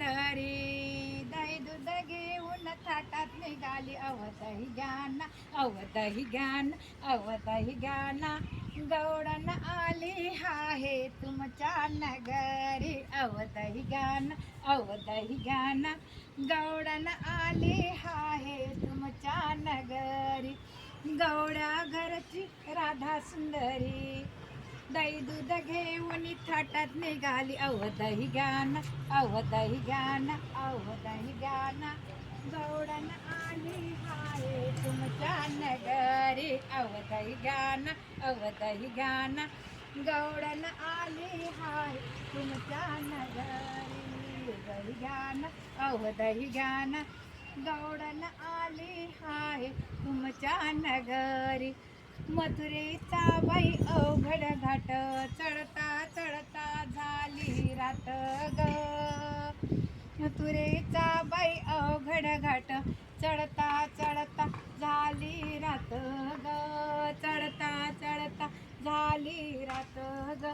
सुंदरी दही दूध घेऊन थाटात निघाली अवदही ज्ञान अवदही ज्ञान अवदही ज्ञान गौडन आली आहे तुमच्या नगरी अवदही ज्ञान अवदही ज्ञान गौडन आली आहे तुमच्या नगरी गौड्या घरची राधा सुंदरी दही दूध घेऊन थाटात निघाली अवदही ज्ञान अवदही ज्ञान अवदही ज्ञान गौडन आली आहे तुमच्या नगरी अवदही ज्ञान अवदही ज्ञान गौडन आली आहे तुमच्या नगरी अवदही ज्ञान अवदही ज्ञान गौडन आली आहे तुमच्या नगरी मथुरेचा बाई अवघड घाट चढता चढता झाली रात ग मथुरेचा बाई अवघड घाट चढता चढता झाली रात ग चढता चढता झाली रात ग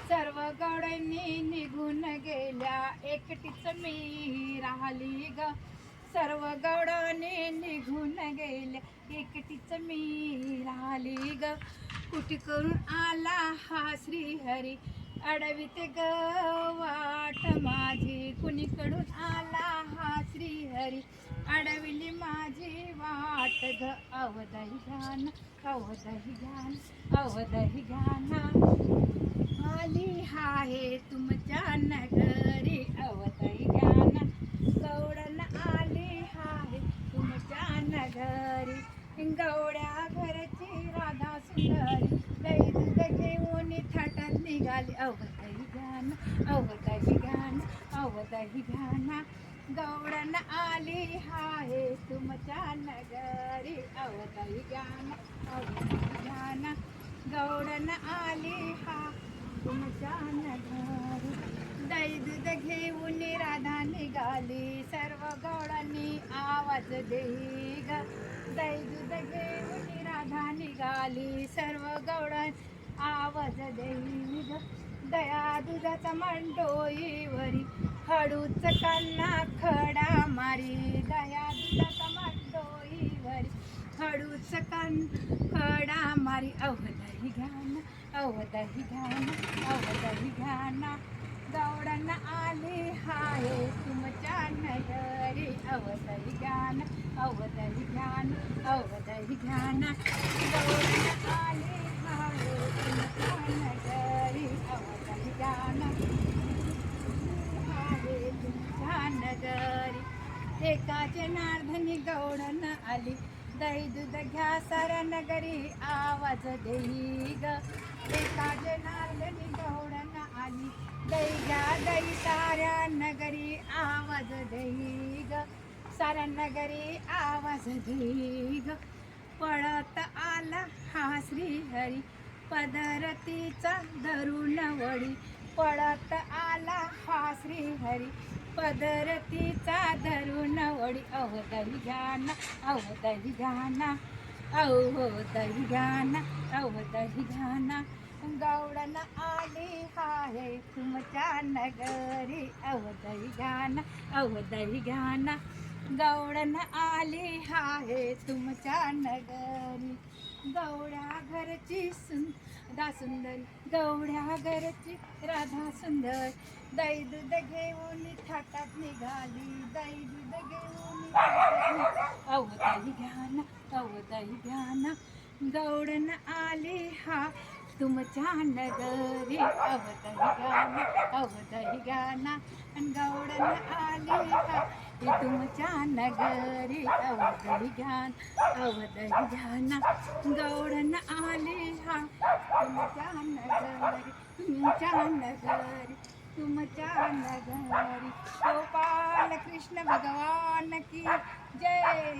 सर्व गौडांनी निघून गेल्या एकटीच मी राहिली ग सर्व गौडाने निघून गेल्या एकटीच मी राहिली ग कुठे करून आला हा श्रीहरी अडविते ग वाट माझी कुणीकडून आला हा श्रीहरी अडविली माझी वाट ग अवदही ज्ञान अवदही ज्ञान अवदही ज्ञान आली आहे तुमच्या नगरी अवदही ज्ञान गौडन आली आहे तुमच्या नगरी गौड्या घरची राधा सुंदरी दही दूध घेऊन थाटात निघाली अवदही ज्ञान अवदही ज्ञान अवदही ज्ञान गौडन आली आहे तुमच्या नगरी अवदही ज्ञान अवदही ज्ञान गौडन आली हा तुमच्या नगरी दही दूध घेऊन राधा निघाली सर्व गौडांनी आवाज देई ग दही दूध घेऊन राधा निघाली सर्व गौडांनी आवाज देई ग दया दुधाचा मांडोईवरी हळूच कान्हा खडा मारी दया दुधाचा मांडोईवरी हळूच कान खडा मारी अवदही ज्ञान अवदही ज्ञान अवदही ज्ञान गौडन आली आहे तुमच्या नगरी अवदही ज्ञान अवदही ज्ञान अवदही ज्ञान गौडन आली आहे तुमच्या नगरी अवदही ज्ञान आहे तुमच्या नगरी एका जनार्दनी गौडन आली दही दूध घ्या साऱ्या नगरी आवाज देई ग एका जनार्दनी गौडन आली दही घ्या दही साऱ्या नगरी आवाज देई ग साऱ्या नगरी आवाज देई ग पळत आला हा श्रीहरी पदरतीचा धरून वडी पळत आला हा श्रीहरी पदरतीचा धरून वडी अवदही ज्ञान अवदही ज्ञान अवदही ज्ञान अवदही ज्ञान गौडन आली आहे तुमच्या नगरी अवदही ज्ञान अवदही ज्ञान गौडन आली आहे तुमच्या नगरी गौड्या घरची राधा सुंदरी गौड्या घरची राधा सुंदर दही दूध घेऊन थाटात निघाली दही दूध घेऊन अवदही ज्ञान अवदही ज्ञान गौडन आली हा तुमच्या नगरी अवदही ज्ञान अवदही ज्ञान गौडन आली हा तुमच्या नगरी अवदही ज्ञान अवदही ज्ञान गौडन आली हा तुमच्या नगरी तुमच्या नगरी तुमच्या नगरी गोपाल कृष्ण भगवान की जय।